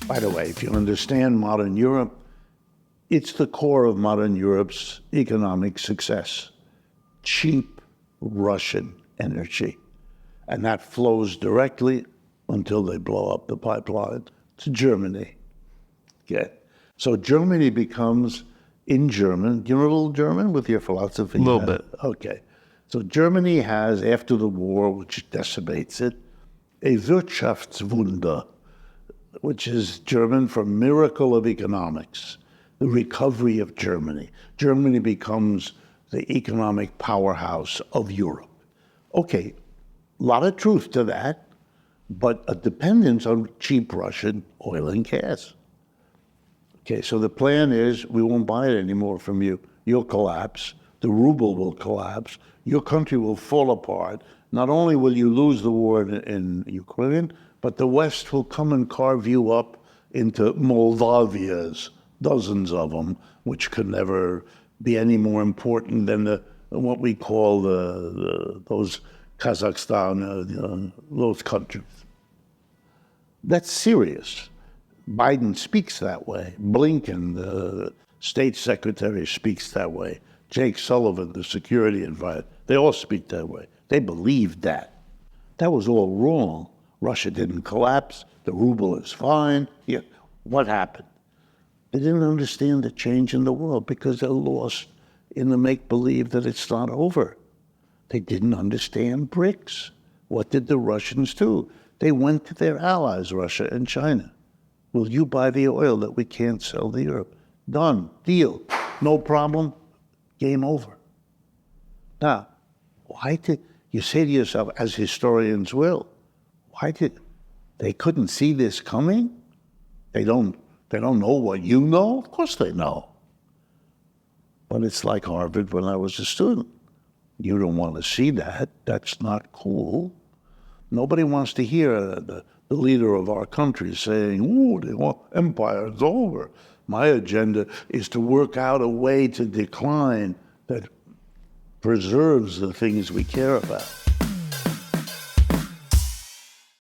By the way, if you understand modern Europe, it's the core of modern Europe's economic success. Cheap Russian energy. And that flows directly, until they blow up the pipeline, to Germany. Okay. So Germany becomes, in German, you know a little German with your philosophy? A little bit. Okay. So Germany has, after the war, which decimates it, a Wirtschaftswunder, which is German for miracle of economics, the recovery of Germany. Germany becomes the economic powerhouse of Europe. Okay, a lot of truth to that, but a dependence on cheap Russian oil and gas. Okay, so the plan is we won't buy it anymore from you. You'll collapse. The ruble will collapse. Your country will fall apart. Not only will you lose the war in Ukraine, but the West will come and carve you up into Moldavias, dozens of them, which could never be any more important than what we call those Kazakhstan, those countries. That's serious. Biden speaks that way. Blinken, the state secretary, speaks that way. Jake Sullivan, the security advisor, they all speak that way. They believed that. That was all wrong. Russia didn't collapse. The ruble is fine. Yeah. What happened? They didn't understand the change in the world because they're lost in the make-believe that it's not over. They didn't understand BRICS. What did the Russians do? They went to their allies, Russia and China. Will you buy the oil that we can't sell to Europe? Done. Deal. No problem. Game over. Now, why did you say to yourself, as historians will, why did they couldn't see this coming? They don't know what you know? Of course they know. But it's like Harvard when I was a student. You don't want to see that. That's not cool. Nobody wants to hear the leader of our country saying, "Ooh, the empire's over." My agenda is to work out a way to decline that preserves the things we care about.